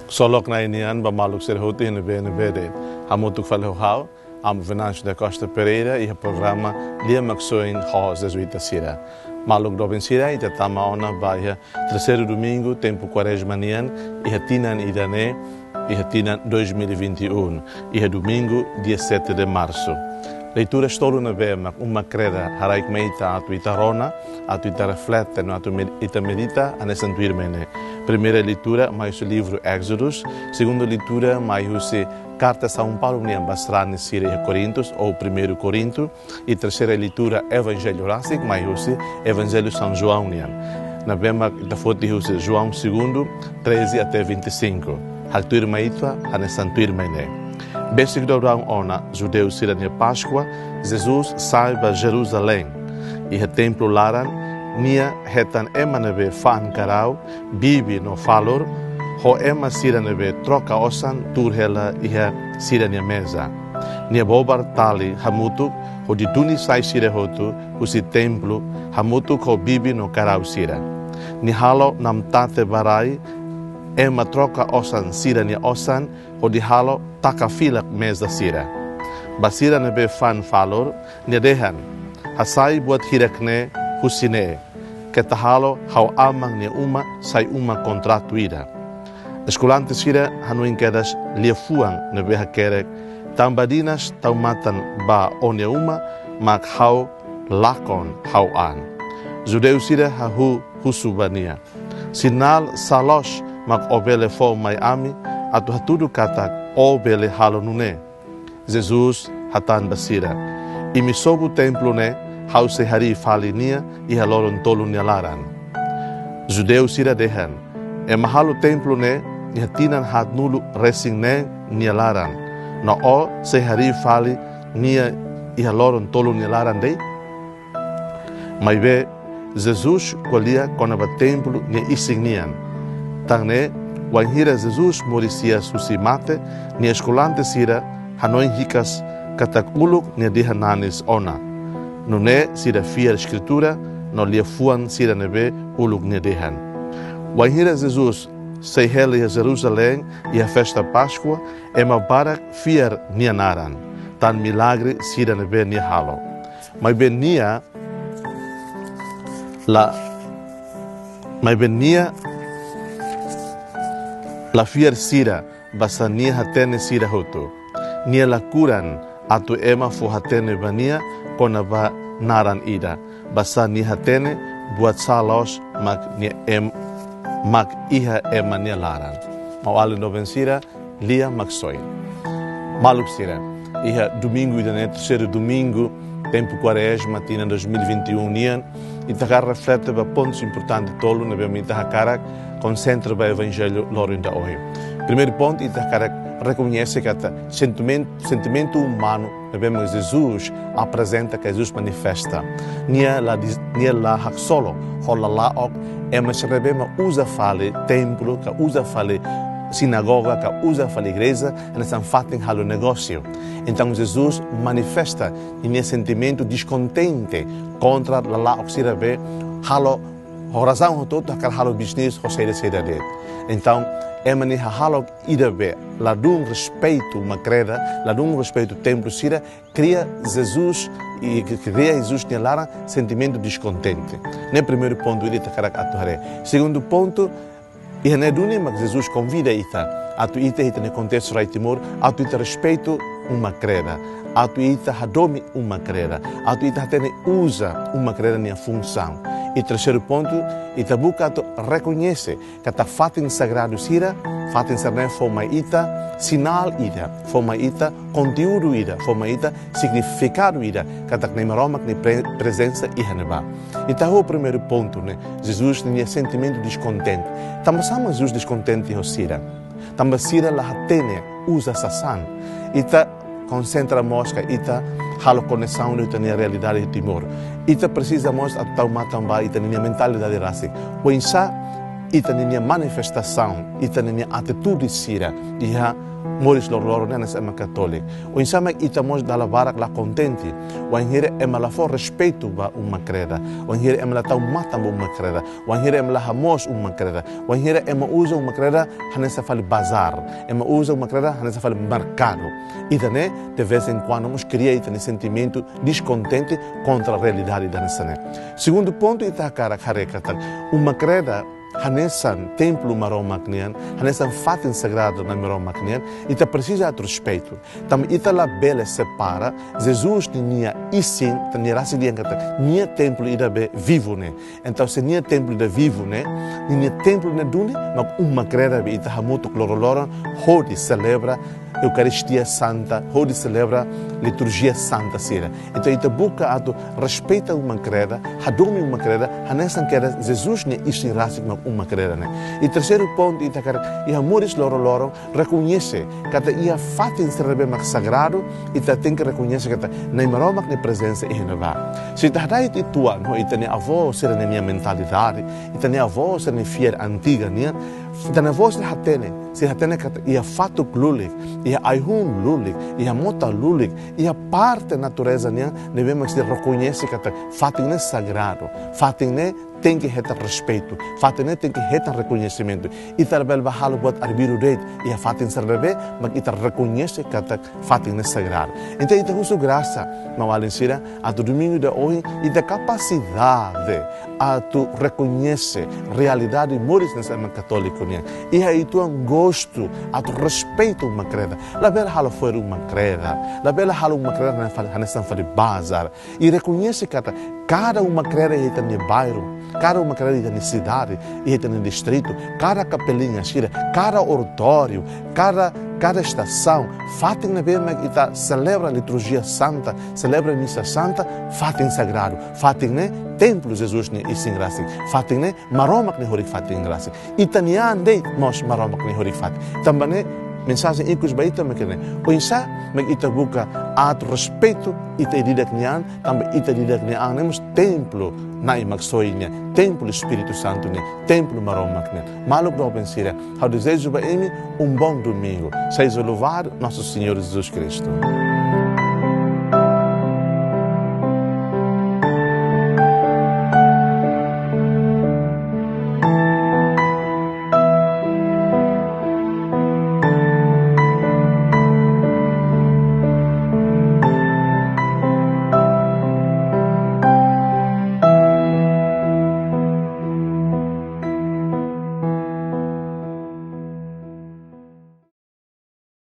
Solok na inian ba maluk ser hoti ne vede. Hamutuk falhau am Venâncio da Costa Pereira e o programa LIA MAKSOIN Jesuitas Sira. Maluk dobin Sira e tama ona baia terceiro domingo tempo quaresma nian e tinan idane e tinan 2021 e domingo dia 7 de março. Leituras todo na vema uma creda haraik meita atu itarona atu ita reflete no atu ita medita a nesantuir mene. Primeira leitura mais o livro Éxodos, segunda leitura mais o carta São Paulo niam basrani Sira e Corintos ou 1 Corinto e terceira leitura Evangelho Rásico mais o Evangelho São João niam. Na vema da foto o João 2 13 até 25. Haltuir meita a nesantuir mene. Besic do ona judeu Sira na Páscoa, Jesus sai para Jerusalém e o templo laran nia hetan emanebe fan karau bibi no falor ho ema Sira nebe troca osan turhela e Sira na mesa nia bobar tali hamutu ho di duni sai Sira hotu usi templo hamutu ho bibi no karau Sira ni halo nam tate barai ema troca osan Sira ni osan ho di halo taka filak mesa Sira. Basira nebe fan falor ni dehan hasai buat hirakne husine ketahalo hau amang ni uma sai uma kontratu ida. Escolante Sira hanuin kedas lia fuang nebe hakerek tambadinas taumatan ba one uma mak hau lakon hau an. Judeu Sira hahu husubania. Sinal salos mak obele fo mai ami atu hatudu katak obele halo nune. Jesus hatan basira. Imi sobu templo ne hau se hari falinia e loron tolu nialaran. Judeu Sira dehan. E mahalo templo ne e tinan hat nulu resing ne nialaran. No o se hari fali nia e loron tolu nialaran dei. Mai be Jesus kolia konabá templo ne isignian. Tangne wanhira Jesus morisia susimate ni escolante Sira hanoin hikas katak-uluk ni dihananis ona. Nune Sira fiar escritura no lia fuan Sira nebe uluk ni dehan. Wanhira Jesus se hele a Jerusalém e a festa Páscoa ema barak fiar nianaran. Tan milagre Sira nebe ni halo. Mai benia la fiar Sira basa nia hatene Sira hoto. Nia la kuran atu ema fo hatene bania konabá naran ida. Basa nia hatene buat salos mak iha ema nia laran. Mawali no Sira LIA MAKSOIN. Maluk Sira. Iha domingo ida ne terceiro domingo tempo quaresma tinan 2021 nian e tagar reflete ba pontos importantes tolo na bemita hakarak concentra ba evangelho loron da hoje. Primeiro ponto e tagar reconhece que o sentimento humano na bema Jesus apresenta que Jesus manifesta. Nia la hak solo hola la ok mas rebema usa fale templo que usa fale sinagoga que usa a igreja e estão fazendo halo negócio. Então Jesus manifesta em sentimento descontente contra a lá oxirabe halo razão todo aquele halo business ou seja de. Então mani halo irabe lá dum respeito uma creda lá dum respeito templo Sira cria Jesus e cria Jesus tem lá sentimento descontente. No primeiro ponto ele está caracterizado. Segundo ponto e não é do que Jesus convida a tu ita no contexto de Timor, a tu ita respeito uma creda, a tu ita hadome uma creda, a tu ita usa uma creda na função. E terceiro ponto, ita buka tu reconhece que ta fatin sagrado Sira, fatin sagrado forma ita sinal ida, forma ita conteúdo ida, forma ita significado ida, que ta nemaroma que presença e haneba. Ita o primeiro ponto, né? Jesus tinha sentimento descontente. Também sama Jesus descontente o Sira. Também Sira la hatene usa sasan. Ita concentra mosca ita halo conexão no na realidade de Timor. Ita precisa mostra a tal matamba ita na mentalidade rásica. O insa ita na manifestação, ita na atitude Sira, e moris loron nessa ema católica. O insama itamos dala barak lá contente. O anhire ema lá for respeito ba uma creda. O anhire ema lá tau mata uma creda. O anhire ema lá hamos uma creda. O anhire ema usa uma creda hanessa fale bazar. Ema usa uma creda hanessa fale mercado. E daí de vez em quando nos cria esse sentimento descontente contra a realidade da nossa. Segundo ponto ita cara carecata. Uma creda hanesan templo marom maknian, hanesan fatin sagrado na marom maknian, ita precisa de respeito. Tam ita la bela separa, Jesus ninia isin, tania rasi dia kata, nia templo ida be vivo ne. Então se nia templo ida vivo ne, nia templo ne dune, mak uma creda be ita hamuto loron, hodi celebra Eucaristia Santa, hodi celebra liturgia Santa Sira. Então ita buka ato respeita uma creda, hadome uma creda, hanesan queda Jesus ne isin rasi uma creda ne. E terceiro ponto ita cara, ia moris loron reconhece que ia fatin serbe mak sagrado, ita tem que reconhecer que na maromak ne presença e renova. Se ita dai ti tuan, ho ita ne avó ser na minha mentalidade, ita ne avó ser ne fier antiga ne, ita ne avó ser hatene, se hatene que ia fato lulik, ia aihun lulik, ia mota lulik, ia parte natureza ne, devemos reconhecer que fatin ne sagrado, fatin ne tem que ter respeito, fatin tem que ter reconhecimento. Ita bel bahalo buat arbiru deit, ia fatin serbe, mas ita reconhece que fatin é sagrado. Então ita uso graça, mawalin sira, a tu domingo de hoje, ita capacidade a tu reconhece realidade moris nessa ema católico ne. E aí tu gosto, a tu respeito uma creda. La bela halo foi uma creda, la bela halo uma creda na nessa fali bazar. E reconhece que cada uma creda ita ne bairro, cada uma creda na cidade, e no distrito, cada capelinha, cada oratório, cada estação, fatem na bema que celebra a liturgia santa, celebra a missa santa, fatem sagrado, fatem né templo Jesus ne isin graça, fatem né maromak ne horik fatem graça, itanian dei nós maromak ne horik fatem, também mensagem incus baita makene o insa mag ita buka at respeito ita didak nian também ita didak nian nemos templo na MAKSOIN, templo Espírito Santo ne templo maromak ne maluk do pensira how desejo ba emi bom domingo seja louvado nosso Senhor Jesus Cristo.